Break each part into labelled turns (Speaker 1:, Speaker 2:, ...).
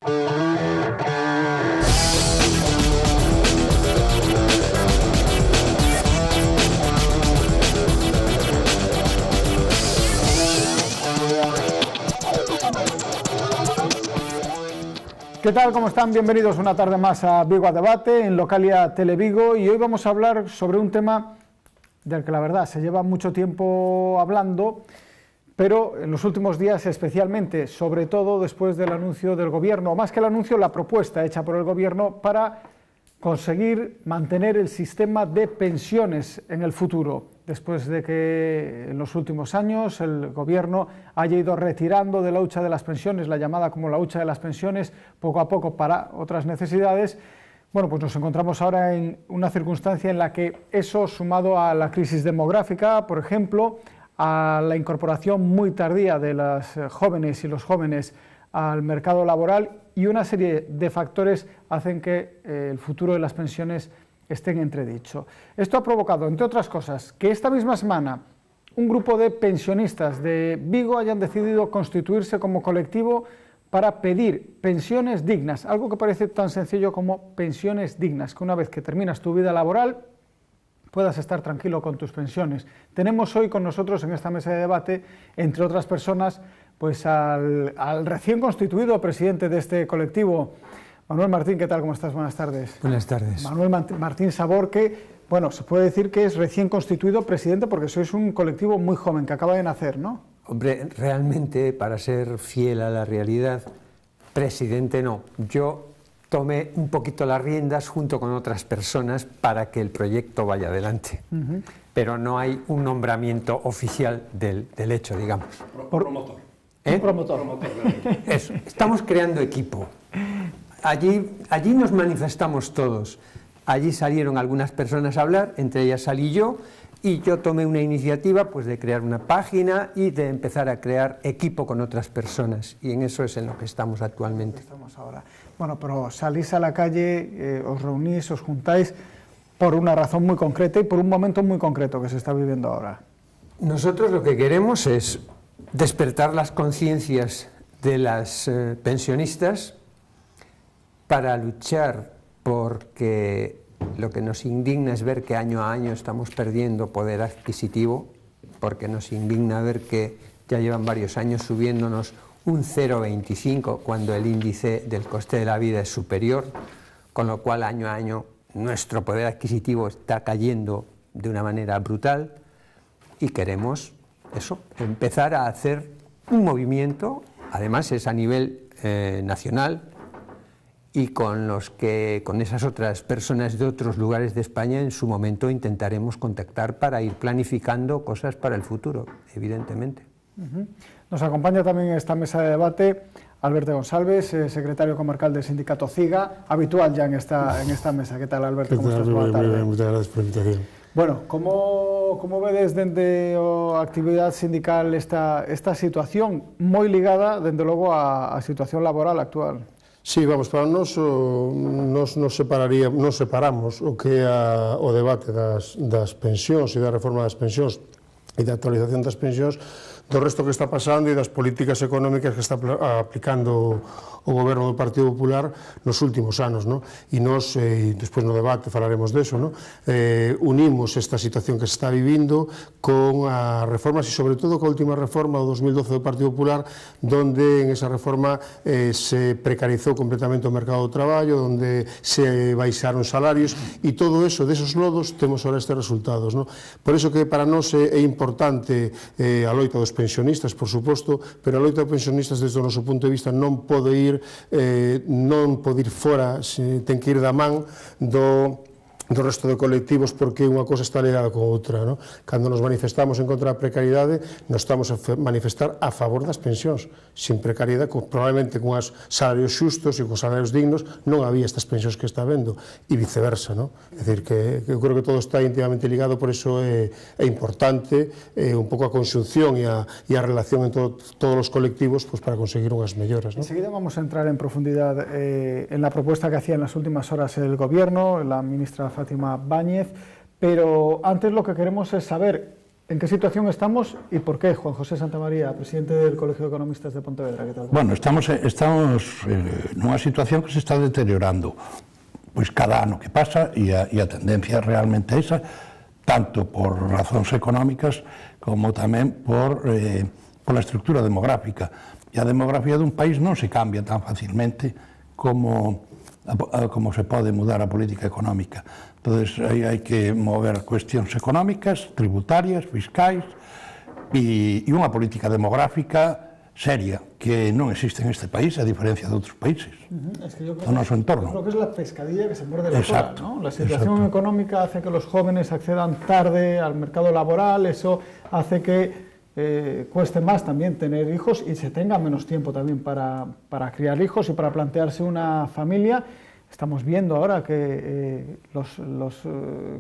Speaker 1: ¿Qué tal? ¿Cómo están? Bienvenidos una tarde más a Vigo a Debate en Localia Televigo, y hoy vamos a hablar sobre un tema del que la verdad se lleva mucho tiempo hablando, pero en los últimos días especialmente, sobre todo después del anuncio del gobierno, o más que el anuncio, la propuesta hecha por el gobierno para conseguir mantener el sistema de pensiones en el futuro, después de que en los últimos años el gobierno haya ido retirando de la hucha de las pensiones, la llamada como la hucha de las pensiones, poco a poco para otras necesidades. Bueno, pues nos encontramos ahora en una circunstancia en la que eso, sumado a la crisis demográfica, por ejemplo, a la incorporación muy tardía de las jóvenes y los jóvenes al mercado laboral y una serie de factores hacen que el futuro de las pensiones esté en entredicho. Esto ha provocado, entre otras cosas, que esta misma semana un grupo de pensionistas de Vigo hayan decidido constituirse como colectivo para pedir pensiones dignas, algo que parece tan sencillo como pensiones dignas, que una vez que terminas tu vida laboral puedas estar tranquilo con tus pensiones. Tenemos hoy con nosotros en esta mesa de debate, entre otras personas, pues al recién constituido presidente de este colectivo, Manuel Martín. ¿Qué tal? ¿Cómo estás? Buenas tardes.
Speaker 2: Buenas tardes.
Speaker 1: Manuel Martín Sabor, que, bueno, se puede decir que es recién constituido presidente porque sois un colectivo muy joven, que acaba de nacer, ¿no?
Speaker 2: Hombre, realmente, para ser fiel a la realidad, presidente no. Yo tomé un poquito las riendas junto con otras personas para que el proyecto vaya adelante. Pero no hay un nombramiento oficial del hecho, digamos.
Speaker 3: Promotor.
Speaker 1: Un promotor.
Speaker 2: Eso. Estamos creando equipo. Allí nos manifestamos todos. Allí salieron algunas personas a hablar, entre ellas salí yo, y yo tomé una iniciativa pues, de crear una página y de empezar a crear equipo con otras personas. Y en eso es en lo que estamos actualmente.
Speaker 1: Estamos ahora. Bueno, pero salís a la calle, os reunís, os juntáis por una razón muy concreta y por un momento muy concreto que se está viviendo ahora.
Speaker 2: Nosotros lo que queremos es despertar las conciencias de las pensionistas para luchar porque lo que nos indigna es ver que año a año estamos perdiendo poder adquisitivo, porque nos indigna ver que ya llevan varios años subiéndonos un 0,25 cuando el índice del coste de la vida es superior, con lo cual año a año nuestro poder adquisitivo está cayendo de una manera brutal y queremos eso, empezar a hacer un movimiento, además es a nivel nacional, y con esas otras personas de otros lugares de España en su momento intentaremos contactar para ir planificando cosas para el futuro, evidentemente.
Speaker 1: Nos acompaña también en esta mesa de debate Alberto González, secretario comarcal del sindicato CIGA, habitual ya en esta mesa. ¿Qué tal, Alberto? ¿Cómo estás? Buenas tardes.
Speaker 4: Muchas gracias por la invitación.
Speaker 1: Bueno, ¿cómo ves desde a actividad sindical esta situación moi ligada, desde logo, a situación laboral actual?
Speaker 4: Sí, vamos, para nós separamos o que é o debate das pensións e da reforma das pensións e da actualización das pensións do resto que está pasando e das políticas económicas que está aplicando o goberno do Partido Popular nos últimos anos, ¿no? E nós, despois no debate falaremos deso, ¿no? Unimos esta situación que se está vivindo con as reformas e sobre todo con a última reforma do 2012 do Partido Popular, donde en esa reforma se precarizou completamente o mercado do traballo, donde se baixaron salarios e todo eso, desos lodos, temos ahora estes resultados, ¿no? Por iso que para nós é importante a loita dos pensionistas, por suposto, pero a loita dos pensionistas desde o noso punto de vista non pode ir fora, ten que ir da man do resto de colectivos, porque unha cosa está ligada con outra, ¿no? Cando nos manifestamos en contra da precariedade, nos estamos a manifestar a favor das pensións. Sin precariedade, probablemente con os salarios xustos e con salarios dignos, non había estas pensións que está vendo, e viceversa, ¿no? É dicir, que eu creo que todo está íntimamente ligado, por iso é importante un pouco a conxunción e a relación en todos os colectivos para conseguir unhas melloras, ¿no?
Speaker 1: Enseguida vamos a entrar en profundidad en la propuesta que hacía en las últimas horas el gobierno, la ministra Fátima Báñez, pero antes lo que queremos es saber ¿En qué situación estamos y por qué? Juan José Santamaría, presidente del Colegio de Economistas de Pontevedra, ¿qué tal?
Speaker 3: Bueno, estamos nunha situación que se está deteriorando pois cada ano que pasa e a tendencia realmente é esa, tanto por razóns económicas como tamén pola estructura demográfica. E a demografía dun país non se cambia tan facilmente como se pode mudar a política económica. Entón, hai que mover cuestións económicas, tributarias, fiscais e unha política demográfica seria que non existe en este país, a diferencia de outros países, o noso entorno.
Speaker 1: Creo que es la pescadilla que se muerde la cola, ¿no? La situación económica hace que los jóvenes accedan tarde al mercado laboral, eso hace que cueste más también tener hijos y se tenga menos tiempo también para criar hijos y para plantearse una familia. Estamos viendo ahora que los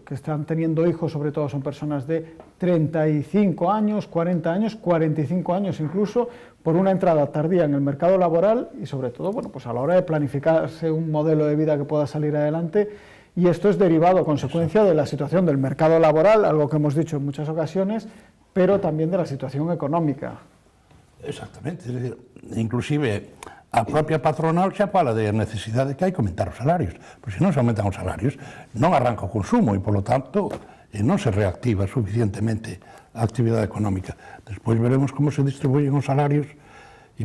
Speaker 1: que están teniendo hijos, sobre todo, son personas de 35 años, 40 años, 45 años incluso, por una entrada tardía en el mercado laboral y, sobre todo, bueno, pues a la hora de planificarse un modelo de vida que pueda salir adelante. Y esto es derivado, consecuencia de la situación del mercado laboral, algo que hemos dicho en muchas ocasiones, pero también de la situación económica.
Speaker 3: Exactamente, es decir, inclusive a propia patronal xa fala de necesidade que hai que aumentar os salarios, porque se non se aumentan os salarios non arranca o consumo e, polo tanto, non se reactiva suficientemente a actividade económica. Despois veremos como se distribuyen os salarios e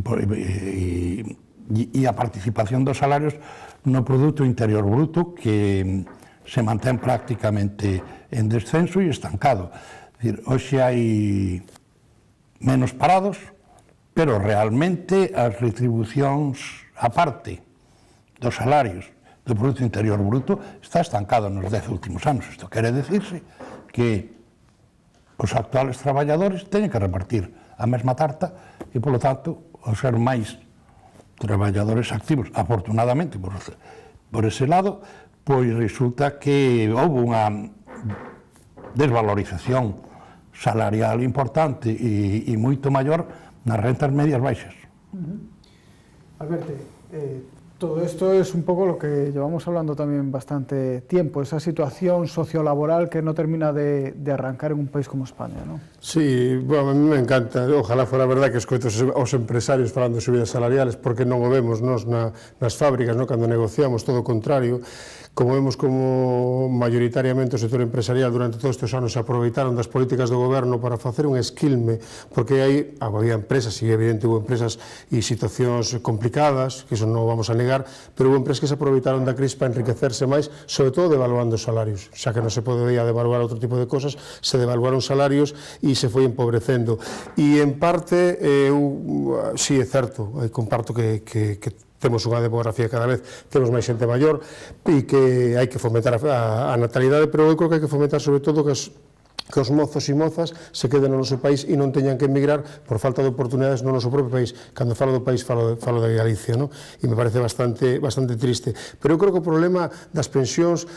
Speaker 3: a participación dos salarios no Produto Interior Bruto, que se mantén prácticamente en descenso e estancado. É dicir, hoxe hai menos parados, pero realmente as retribucións a parte dos salarios do Produto Interior Bruto está estancado nos 10 últimos anos. Isto quere decirse que os actuales traballadores teñen que repartir a mesma tarta e, polo tanto, ao ser máis traballadores activos, afortunadamente, por ese lado, pois resulta que houve unha desvalorización salarial importante e moito maior nas rentas medias baixas.
Speaker 1: Alberto, todo esto es un poco lo que llevamos hablando también bastante tiempo, esa situación sociolaboral que no termina de arrancar en un país como España, ¿no?
Speaker 4: Sí, bueno, a mí me encanta, ojalá fuera verdad que escoito aos empresarios falando de subidas salariales, porque non o vemos nos nas fábricas, no? Cando negociamos, todo o contrario. Como vemos como maioritariamente o sector empresarial durante todos estes anos se aproveitaron das políticas do goberno para facer un esquilme, porque había empresas, e evidente hubo empresas e situacións complicadas, que eso non vamos a negar, pero hubo empresas que se aproveitaron da crise para enriquecerse máis, sobre todo devaluando os salarios, xa que non se podía devaluar outro tipo de cosas, se devaluaron salarios e se foi empobrecendo. E en parte, sí, é certo, comparto que temos unha demografía cada vez, temos máis xente maior e que hai que fomentar a natalidade, pero eu creo que hai que fomentar sobre todo que os mozos e mozas se queden no noso país e non teñan que emigrar por falta de oportunidades no noso propio país. Cando falo do país, falo de Galicia, non? E me parece bastante triste. Pero eu creo que o problema das pensións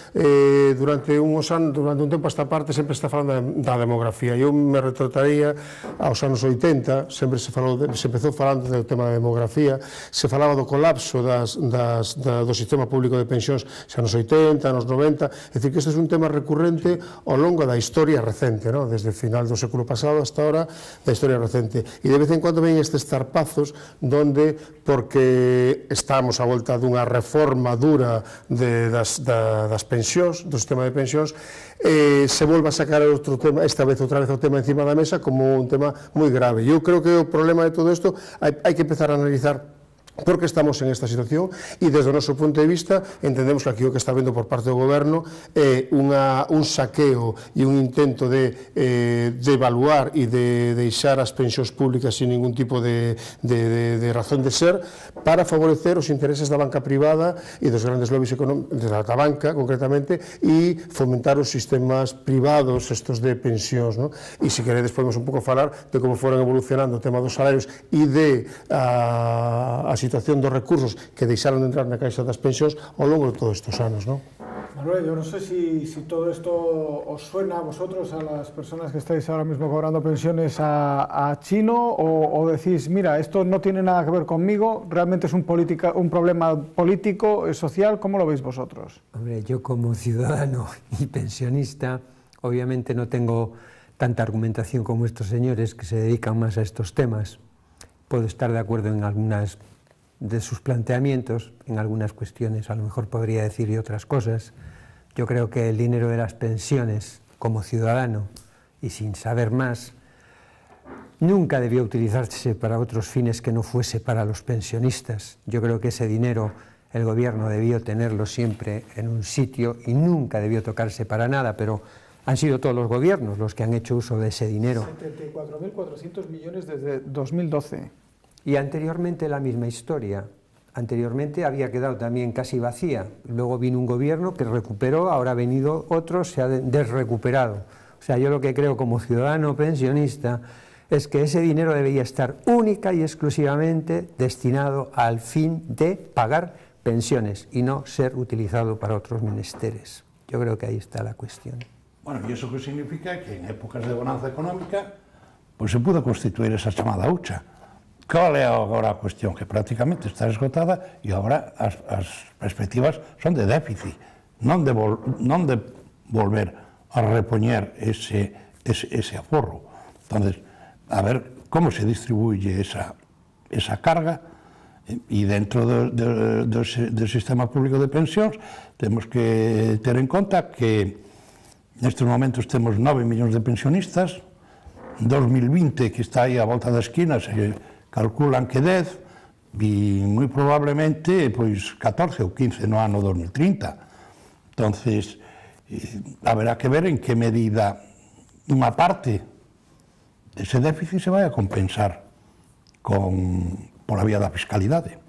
Speaker 4: durante un tempo a esta parte sempre está falando da demografía. Eu me retrotraría aos anos 80, sempre se empezou falando do tema da demografía, se falaba do colapso do sistema público de pensións xa nos 80, nos 90, é dicir que este é un tema recurrente ao longo da historia recente, ¿no? Desde o final do século pasado hasta ahora, da historia recente. E de vez en cuando ven estes zarpazos donde, porque estamos a volta dunha reforma dura das pensións, do sistema de pensións, se volva a sacar outro tema, esta vez outra vez o tema encima da mesa como un tema moi grave. Eu creo que o problema de todo isto hai que empezar a analizar por que estamos en esta situación e desde o noso punto de vista entendemos que aquí o que está vendo por parte do goberno é un saqueo e un intento de evaluar e de deixar as pensións públicas sin ningún tipo de razón de ser para favorecer os intereses da banca privada e dos grandes lobbies económicos, da banca concretamente, e fomentar os sistemas privados estos de pensións, ¿no? E se queredes podemos un pouco falar de como foron evolucionando o tema dos salarios e de a situación dos recursos que deixaron de entrar na caixa das pensións ao longo de todos estes anos, ¿no?
Speaker 1: Manuel, yo no sé si todo esto os suena a vosotros, a las personas que estáis ahora mismo cobrando pensiones a chino, o decís, mira, esto no tiene nada que ver conmigo, realmente es un problema político, social. ¿Cómo lo veis vosotros?
Speaker 2: Hombre, yo como ciudadano y pensionista, obviamente no tengo tanta argumentación como estos señores que se dedican más a estos temas. Puedo estar de acuerdo en algunas de sus planteamientos, en algunas cuestiones a lo mejor podría decir y otras cosas. Yo creo que el dinero de las pensiones, como ciudadano y sin saber más, nunca debió utilizarse para otros fines que no fuese para los pensionistas. Yo creo que ese dinero el gobierno debió tenerlo siempre en un sitio y nunca debió tocarse para nada, pero han sido todos los gobiernos los que han hecho uso de ese dinero.
Speaker 1: 74.400 millones desde 2012.
Speaker 2: Y anteriormente la misma historia. Anteriormente había quedado también casi vacía. Luego vino un gobierno que recuperó, ahora ha venido otro, se ha desrecuperado. O sea, yo lo que creo como ciudadano pensionista es que ese dinero debería estar única y exclusivamente destinado al fin de pagar pensiones y no ser utilizado para otros menesteres. Yo creo que ahí está la cuestión.
Speaker 3: Bueno, e iso que significa que en épocas de bonanza económica pois se pudo constituir esa chamada hucha. Cal é agora a cuestión? Que prácticamente está esgotada e agora as perspectivas son de déficit, non de volver a repoñer ese aforro. Entonces, a ver como se distribuye esa carga e dentro do sistema público de pensións temos que ter en conta que nestes momentos temos 9 millóns de pensionistas, 2020 que está aí a volta da esquina se calculan que 10 e moi probablemente pois 14 ou 15 no ano 2030. Entonces, haberá que ver en que medida unha parte ese déficit se vai a compensar pola vía da fiscalidade.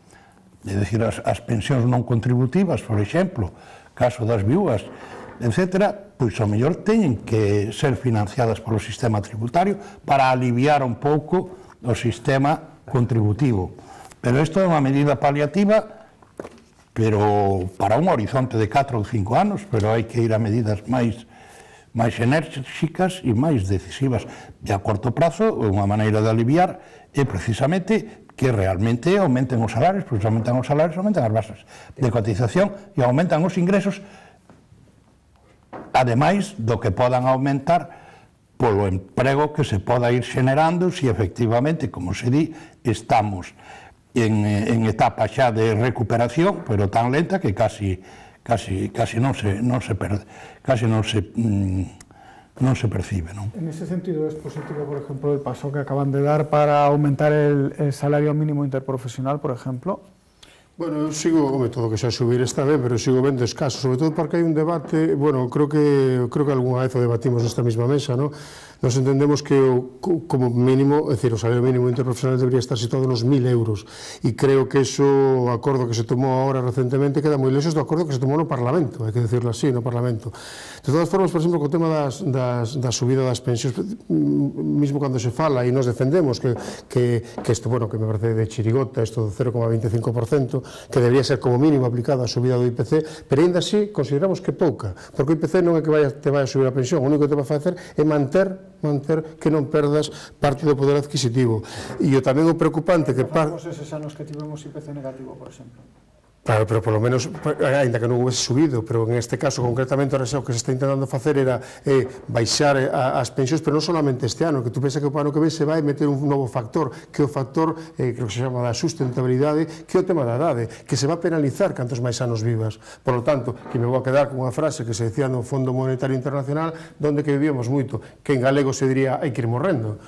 Speaker 3: É dicir, as pensións non contributivas, por exemplo, caso das viúvas, etc., pois ao mellor teñen que ser financiadas polo sistema tributario para aliviar un pouco o sistema contributivo. Pero isto é unha medida paliativa, pero para un horizonte de 4 ou 5 anos, pero hai que ir a medidas máis enérxicas e máis decisivas. E a corto prazo, unha maneira de aliviar é precisamente que realmente aumenten os salarios, pois aumentan os salarios, aumentan as bases de cotización e aumentan os ingresos, ademais do que podan aumentar polo emprego que se poda ir xenerando se efectivamente, como se di, estamos en etapa xa de recuperación, pero tan lenta que casi non se percibe, ¿no?
Speaker 1: En ese sentido es positivo, por ejemplo, el paso que acaban de dar para aumentar el salario mínimo interprofesional, por ejemplo.
Speaker 4: Bueno, eu sigo, todo que xa subir está ben, pero sigo vendo escaso, sobre todo porque hai un debate, bueno, creo que algunha vez o debatimos nesta mesma mesa, ¿no? Nos entendemos que como mínimo, é dicir, o salario mínimo interprofesional debería estar situado nos 1.000 euros, e creo que eso, o acordo que se tomou agora recentemente, queda moi lexos do acordo que se tomou no Parlamento, hai que decirlo así, no Parlamento. De todas formas, por exemplo, co tema da subida das pensións, mismo cando se fala, e nos defendemos que isto, bueno, que me parece de chirigota, isto do 0,25%, que debería ser como mínimo aplicada a subida do IPC, pero ainda así consideramos que pouca, porque o IPC non é que te vai a subir a pensión, o único que te vai a facer é manter que non perdas parte do poder adquisitivo. E tamén o preocupante que...
Speaker 1: Falamos eses anos que tivemos IPC negativo, por exemplo.
Speaker 4: Claro, pero polo menos, ainda que non houvese subido, pero en este caso, concretamente, o que se está intentando facer era baixar as pensións, pero non solamente este ano, que tú pensas que o ano que ven se vai meter un novo factor, que é o factor, creo que se chama da sustentabilidade, que é o tema da idade, que se va a penalizar cantos máis anos vivas. Por lo tanto, que me vou a quedar con unha frase que se decía no Fondo Monetario Internacional, donde que vivíamos moito, que en galego se diría hai que ir morrendo.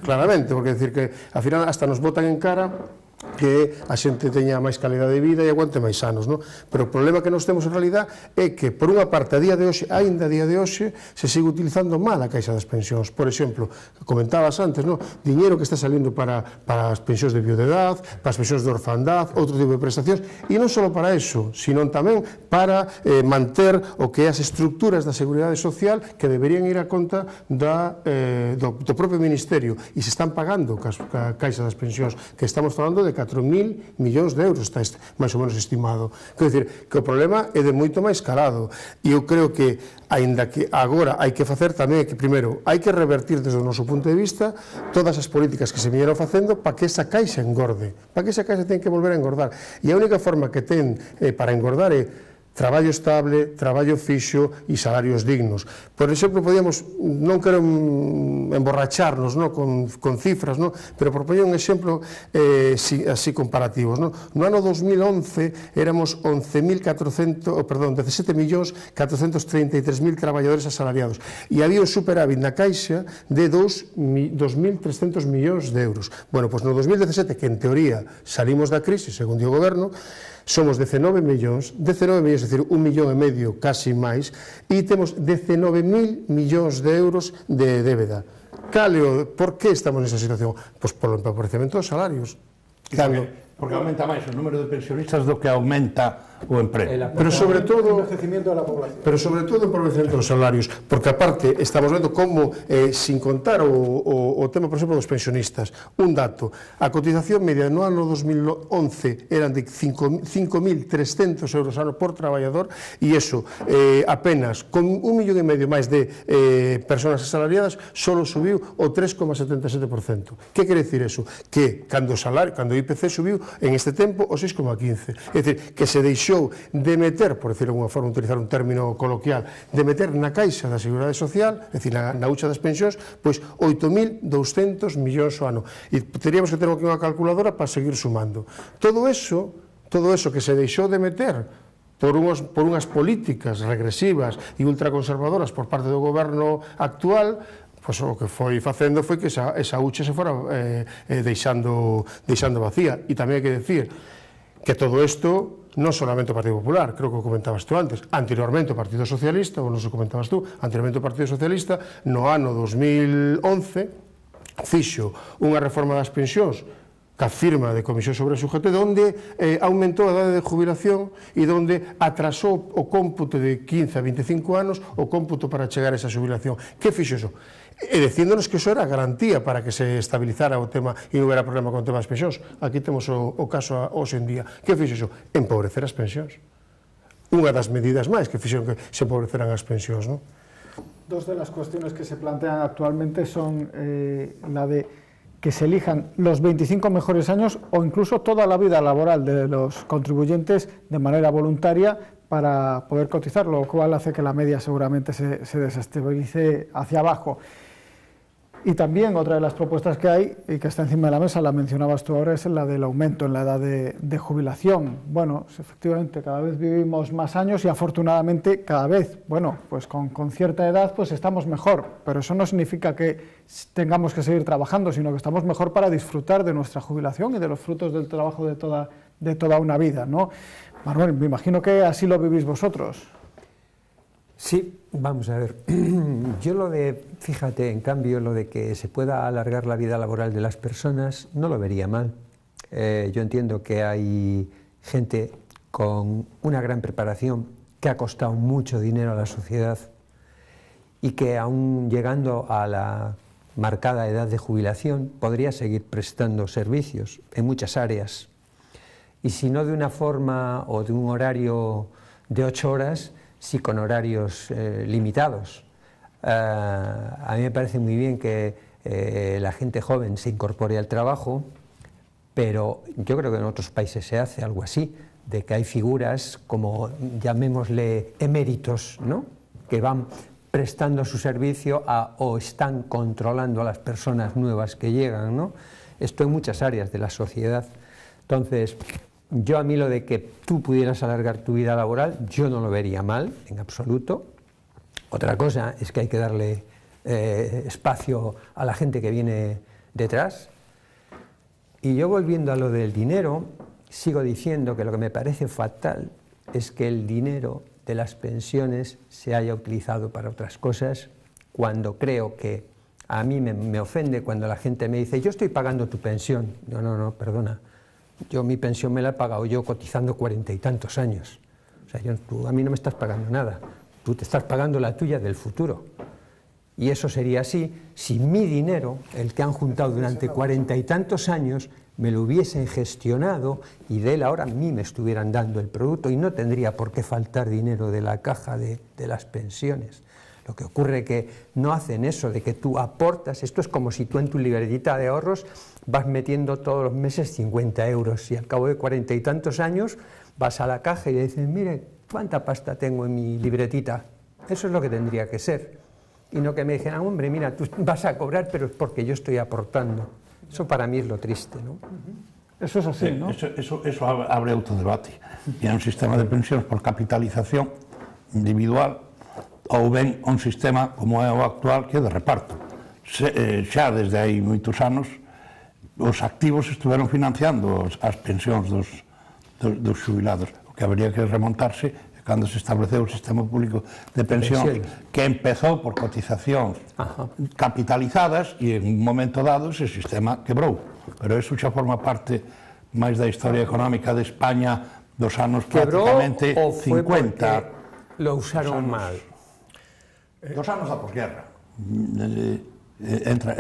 Speaker 4: Claramente, porque decir que, ao final, hasta nos botan en cara que a xente teña máis calidade de vida e aguante máis anos, non? Pero o problema que nos temos en realidad é que, por unha parte, a día de hoxe, aínda a día de hoxe, se sigue utilizando mal a Caixa das Pensións. Por exemplo, comentabas antes, non? Diñeiro que está salindo para as pensións de viudedad, para as pensións de orfandad, outro tipo de prestacións, e non só para eso, sino tamén para manter o que é as estructuras da Seguridade Social que deberían ir a conta do propio Ministerio, e se están pagando ca Caixa das Pensións, que estamos falando de 4.000 millóns de euros, está máis ou menos estimado. Quer dizer, que o problema é de moito máis calado, e eu creo que, aínda que agora hai que facer tamén, que primeiro, hai que revertir desde o noso punto de vista todas as políticas que se viñeron facendo para que esa caixa engorde, para que esa caixa ten que volver a engordar, e a única forma que ten para engordar é traballo estable, traballo fixo e salarios dignos. Por exemplo, podíamos, non quero emborracharnos, no, con cifras, no, pero por poñer un exemplo así comparativos, no. No ano 2011 éramos 17.433.000 traballadores asalariados e había un superávit na Caixa de 2.300 millóns de euros. Bueno, pois no 2017, que en teoría salimos da crise, segundo o goberno, somos 19 millóns, es dicir, 1,5 millón casi máis, e temos 19.000 millóns de euros de débeda. Por que estamos nesa situación? Pois polo empobrecemento dos salarios.
Speaker 3: Porque aumenta máis o número de pensionistas do que aumenta o emprego.
Speaker 4: Pero sobre todo
Speaker 1: envejecimiento de la población.
Speaker 4: Pero sobre todo o empobrecemento dos salarios, porque aparte estamos vendo como, sin contar o tema, por exemplo, dos pensionistas, un dato, a cotización media no ano 2011 eran de 5.300 euros ano por traballador, e iso apenas con 1,5 millón máis de persoas asalariadas solo subiu o 3,77%. Que quere dicir eso? Que cando o IPC subiu en este tempo o 6,15%. É dicir, que se deixou de meter, por decir alguna forma, utilizar un término coloquial, de meter na caixa da Seguridade Social, é dicir, na hucha das pensións, pois 8.200 millóns ao ano. E teríamos que ter aquí unha calculadora para seguir sumando. Todo eso que se deixou de meter por unhas políticas regresivas e ultraconservadoras por parte do goberno actual, pois o que foi facendo foi que esa hucha se fora deixando vacía. E tamén hai que decir que todo isto non solamente o Partido Popular, creo que o comentabas tú antes, anteriormente o Partido Socialista, ou non se comentabas tú, anteriormente o Partido Socialista, no ano 2011, fixo unha reforma das pensións ca firma de Comisión sobre o Sujeto, onde aumentou a idade de jubilación e onde atrasou o cómputo de 15 a 25 anos o cómputo para chegar a esa jubilación. Que fixo eso? E dicíndonos que eso era garantía para que se estabilizara o tema e non houbera problema con o tema das pensións. Aquí temos o caso hoxe en día. Que fixo eso? Empobrecer as pensións. Unha das medidas máis que fixeron que se empobreceran as pensións, non?
Speaker 1: Dos de las cuestiones que se plantean actualmente son la de que se elijan los 25 mejores años o incluso toda la vida laboral de los contribuyentes de manera voluntaria para poder cotizar, lo cual hace que la media seguramente se desestabilice hacia abajo. Y también otra de las propuestas que hay y que está encima de la mesa, la mencionabas tú ahora, es la del aumento en la edad de jubilación. Bueno, efectivamente, cada vez vivimos más años y afortunadamente cada vez, bueno, pues con cierta edad pues estamos mejor, pero eso no significa que tengamos que seguir trabajando, sino que estamos mejor para disfrutar de nuestra jubilación y de los frutos del trabajo de toda una vida, ¿no? Manuel, me imagino que así lo vivís vosotros.
Speaker 2: Sí, vamos a ver. Yo fíjate, en cambio, lo de que se pueda alargar la vida laboral de las personas, no lo vería mal. Yo entiendo que hay gente con una gran preparación que ha costado mucho dinero a la sociedad y que aún llegando a la marcada edad de jubilación podría seguir prestando servicios en muchas áreas. Y si no de una forma o de un horario de 8 horas, sí con horarios limitados. A mí me parece muy bien que la gente joven se incorpore al trabajo, pero yo creo que en otros países se hace algo así, de que hay figuras como, llamémosle, eméritos, ¿no?, que van prestando su servicio o están controlando a las personas nuevas que llegan, ¿no? Esto en muchas áreas de la sociedad. Entonces, a mí lo de que tú pudieras alargar tu vida laboral, yo no lo vería mal, en absoluto. Otra cosa es que hay que darle espacio a la gente que viene detrás. Y yo, volviendo a lo del dinero, sigo diciendo que lo que me parece fatal es que el dinero de las pensiones se haya utilizado para otras cosas, cuando creo que a mí me ofende cuando la gente me dice: yo estoy pagando tu pensión. No, perdona. Yo mi pensión me la he pagado yo cotizando 40 y tantos años. O sea, tú a mí no me estás pagando nada. Tú te estás pagando la tuya del futuro. Y eso sería así si mi dinero, el que han juntado durante 40 y tantos años, me lo hubiesen gestionado y de él ahora a mí me estuvieran dando el producto, y no tendría por qué faltar dinero de la caja de las pensiones. Lo que ocurre es que no hacen eso de que tú aportas. Esto es como si tú en tu libretita de ahorros vas metiendo todos los meses 50 euros y al cabo de 40 y tantos años vas a la caja y le dices: mire, ¿cuánta pasta tengo en mi libretita? Eso es lo que tendría que ser. Y no que me dijeran, hombre, mira, tú vas a cobrar, pero es porque yo estoy aportando. Eso para mí es lo triste, ¿no?
Speaker 1: Eso es así, ¿no?
Speaker 3: Eso abre outro debate. E un sistema de pensións por capitalización individual ou ben un sistema como é o actual que é de reparto. Xa desde hai moitos anos os activos estuveron financiando as pensións dos xubilados. O que habería que remontarse é cando se estableceu o sistema público de pensións que empezou por cotizacións capitalizadas e en un momento dado ese sistema quebrou. Pero eso xa forma parte máis da historia económica de España dos anos prácticamente 50.
Speaker 2: Lo usaron mal.
Speaker 3: Dos anos da posguerra. Entran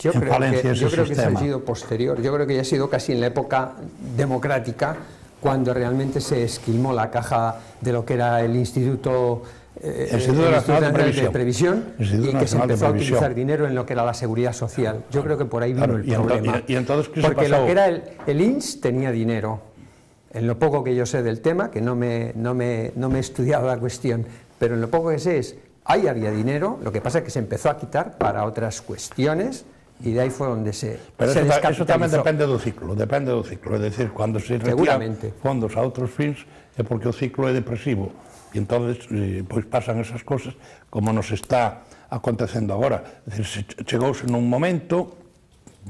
Speaker 3: en falencia ese sistema.
Speaker 2: Yo creo que eso ha sido posterior. Yo creo que ya ha sido casi en la época democrática cuando realmente se esquilmó la caja de lo que era el Instituto Nacional de Previsión y que se empezó a utilizar dinero en lo que era la seguridad social. Yo creo que por ahí vino el problema. Porque lo que era el INS tenía dinero. En lo poco que yo sé del tema, que no me he estudiado la cuestión, pero en lo poco que sé es, ahí había dinero, lo que pasa es que se empezó a quitar para otras cuestiones y de ahí fue donde se descapitalizó.
Speaker 3: Eso tamén depende do ciclo, é dicir, cando se retiran fondos a outros fins é porque o ciclo é depresivo e entonces pois pasan esas cosas como nos está acontecendo agora. É dicir, chegouse nun momento,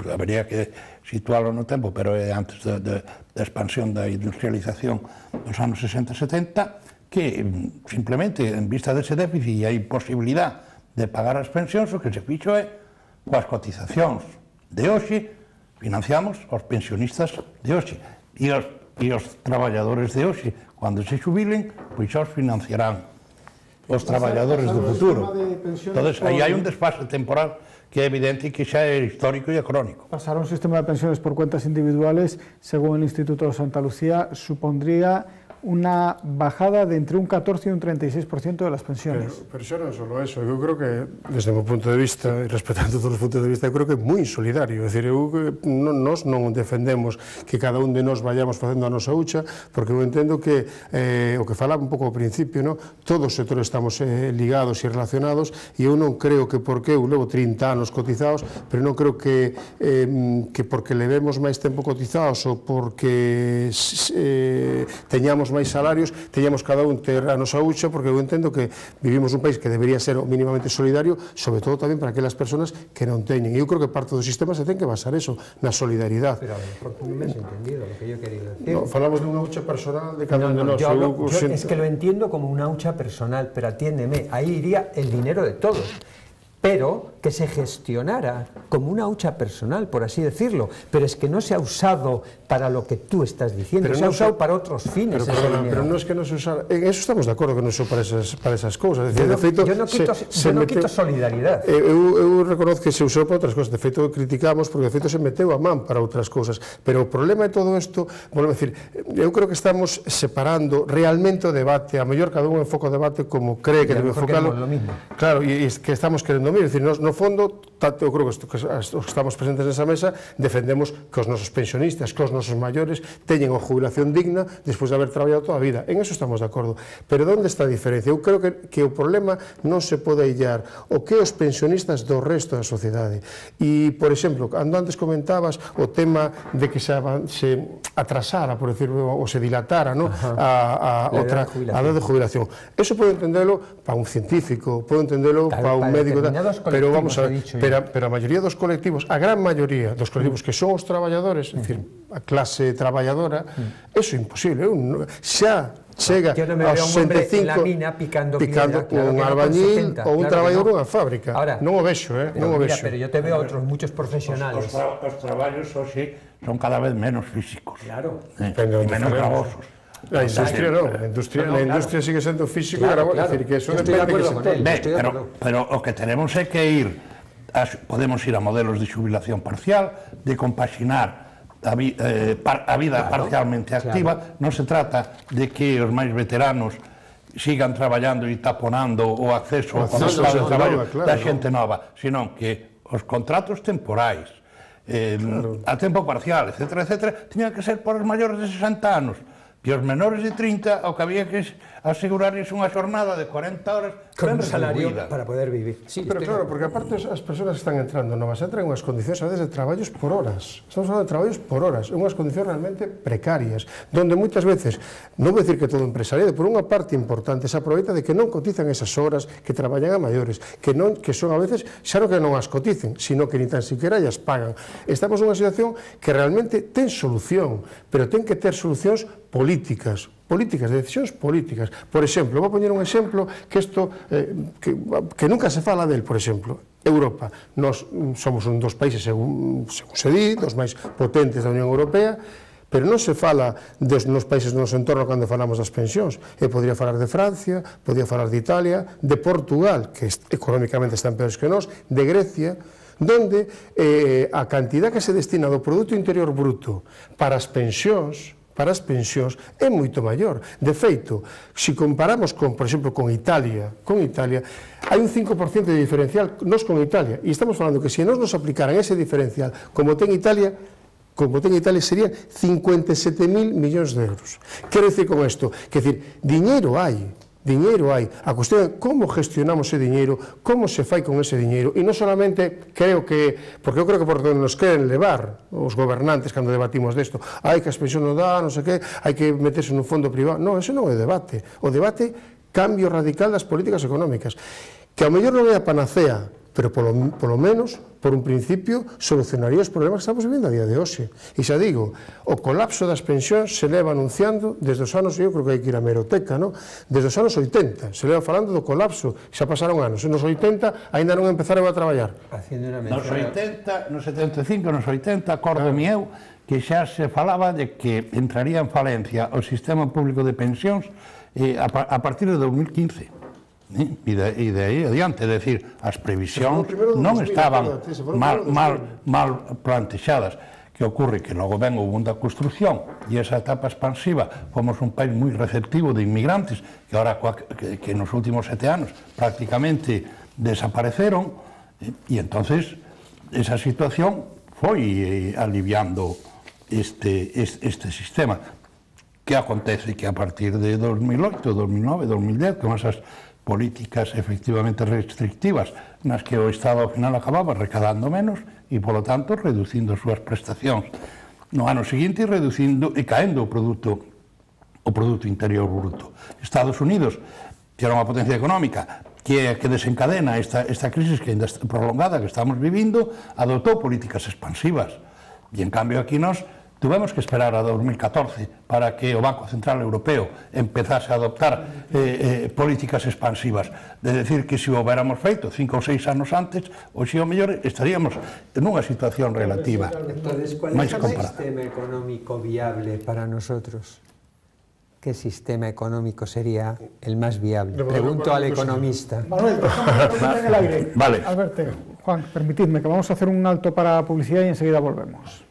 Speaker 3: habería que situarlo no tempo, pero é antes da expansión da industrialización dos anos 60-70, que simplemente en vista dese déficit e a imposibilidade de pagar as pensións, o que se fixo é coas cotizacións de hoxe financiamos os pensionistas de hoxe e os traballadores de hoxe cando se xubilen, pois os financiarán os traballadores do futuro. Entonces, aí hai un desfase temporal que é evidente que xa é histórico e crónico.
Speaker 1: Pasar a un sistema de pensiones por cuentas individuales, según el Instituto de Santa Lucía, supondría una bajada de entre un 14 y un 36% de las pensiones.
Speaker 4: Pero xa non solo eso, eu creo que, desde o meu punto de vista, e respetando todos os puntos de vista, eu creo que é moi insolidario. É dicir, nós non defendemos que cada un de nós vayamos facendo a nosa hucha, porque eu entendo que, o que falaba un pouco ao principio, no? Todos os sectores estamos ligados e relacionados, e eu non creo que porque eu levo 30 anos cotizados, pero non creo que porque levemos máis tempo cotizados ou porque teñamos máis salarios, teñamos cada un ter a nosa hucha, porque eu entendo que vivimos un país que debería ser mínimamente solidario, sobre todo tamén para aquelas persoas que non teñen. Eu creo que parte do sistema se ten que basar eso, na solidaridade.
Speaker 2: Pero a lo mejor tú non me has entendido lo que yo he querido decir.
Speaker 4: No, falamos de unha hucha personal de cada un de nós.
Speaker 2: Es que lo entiendo como una hucha personal, pero atiéndeme, ahí iría el dinero de todos. Pero que se gestionara como una hucha personal, por así decirlo, pero es que no se ha usado para lo que tú estás diciendo, pero se ha usado para otros fines.
Speaker 4: Pero no es que no se usara, en eso estamos de acuerdo que non se para esas cousas. Decir,
Speaker 2: yo no quito solidaridade.
Speaker 4: Eu reconozco que se usou para outras cousas, de feito criticamos porque de feito se meteu a man para outras cousas, pero o problema de todo isto, volvo a decir, eu creo que estamos separando realmente o debate, a mellor cada un enfoca o debate como cree que debe enfocarlo. Claro, e que estamos querendo es decir, no fondo, eu creo que os que estamos presentes nesa mesa defendemos que os nosos pensionistas, que os nosos maiores teñen a jubilación digna despois de haber traballado toda a vida. En eso estamos de acordo. Pero onde está a diferencia? Eu creo que o problema non se pode illar o que os pensionistas do resto da sociedade. E, por exemplo, cando antes comentabas o tema de que se atrasara, por decirlo, ou se dilatara a edad de jubilación. Eso pode entendelo para un científico, pode entendelo para un médico, pero vamos a ver, pero a maioría dos colectivos, a gran maioría dos colectivos que son os traballadores, é dicir, a clase traballadora, eso é imposible. Xa chega aos 65 picando un albañil ou un traballador nunha fábrica. Non o vexo, non o vexo.
Speaker 2: Pero yo te veo outros muchos profesionales.
Speaker 3: Os traballos hoxe son cada vez menos físicos.
Speaker 2: Claro.
Speaker 3: E menos gravosos.
Speaker 4: La industria non, la industria sigue sendo físico e gravoso, é dicir, que eso depende de que sector.
Speaker 3: Pero o que tenemos é que podemos ir a modelos de xubilación parcial, de compaxinar a vida parcialmente activa. Non se trata de que os máis veteranos sigan traballando e taponando o acceso ao traballo da xente nova, senón que os contratos temporais a tempo parcial, etcétera, teñan que ser por os maiores de 60 anos, que os menores de 30 o que había que asegurarles unha xornada de 40 horas
Speaker 2: con un
Speaker 3: ben
Speaker 2: salario
Speaker 3: retribuída.
Speaker 2: para poder vivir. Sí,
Speaker 4: Pero claro, porque aparte as persoas que están entrando novas entran en unhas condicións a veces de traballos por horas. Estamos falando de traballos por horas, en unhas condicións realmente precarias, donde moitas veces, non vou dicir que todo empresariado, por unha parte importante se aproveita de que non cotizan esas horas, que traballan a maiores, que son a veces, xa non que non as coticen, sino que ni tan siquiera as pagan. Estamos nunha situación que realmente ten solución, pero ten que ter solucións políticas, de decisións políticas. Por exemplo, vou poñer un exemplo que isto que nunca se fala del, por exemplo, Europa. Nós somos un dos países, según se di, dos máis potentes da Unión Europea, pero non se fala nos países do noso entorno cando falamos das pensións. Podría falar de Francia, podría falar de Italia, de Portugal, que económicamente están peores que nós, de Grecia, donde a cantidad que se destina do Produto Interior Bruto para as pensións é moito maior. De feito, se comparamos con, por exemplo, con Italia, hai un 5% de diferencial nos con Italia, e estamos falando que se nos aplicaran ese diferencial como ten Italia serían 57.000 millóns de euros. Quero dicir con isto, que decir, diñeiro hai. A cuestión é como gestionamos ese diñeiro, como se fai con ese diñeiro, e non solamente creo que, porque eu creo que por donde nos queren levar os gobernantes cando debatimos desto, hai que as pensións non dá, non sei que, hai que meterse nun fondo privado. Non, ese non é o debate. O debate, cambio radical das políticas económicas, que ao mellor non é a panacea, pero polo menos, por un principio, solucionaría os problemas que estamos vivindo a día de hoxe. E xa digo, o colapso das pensións se leva anunciando desde os anos, eu creo que hai que ir a meroteca, no? Desde os anos 80, se leva falando do colapso, xa pasaron anos, nos 80 ainda non empezaron a traballar.
Speaker 3: Nos 80, nos 75, nos 80, acórdome eu, que xa se falaba de que entraría en falencia o sistema público de pensións a partir de 2015. E de aí adiante, é dicir, as previsións non estaban mal plantexadas. Que ocorre que logo ven o boom da construción e esa etapa expansiva, fomos un país moi receptivo de inmigrantes que ahora que nos últimos 7 anos prácticamente desapareceron, e entonces esa situación foi aliviando este sistema. Que acontece? Que a partir de 2008, 2009, 2010, con esas políticas efectivamente restrictivas nas que o Estado ao final acababa recadando menos e, polo tanto, reducindo as súas prestacións. No ano seguinte, reducindo e caendo o Produto Interior Bruto. Estados Unidos, que era unha potencia económica, que desencadena esta crisis que ainda está prolongada que estamos vivindo, adoptou políticas expansivas. E, en cambio, aquí nós tuvemos que esperar a 2014 para que o Banco Central Europeo empezase a adoptar políticas expansivas. De decir que se o hubiéramos feito 5 ou 6 anos antes, hoxe o mellor estaríamos nunha situación relativa.
Speaker 2: Entonces, ¿cuál es el sistema económico viable para nosotros? ¿Qué sistema económico sería el más viable? Pregunto al economista.
Speaker 1: Manuel, dejamos en el aire.
Speaker 3: Vale.
Speaker 1: Alberto, Juan, permitidme que vamos a hacer un alto para publicidad y enseguida volvemos.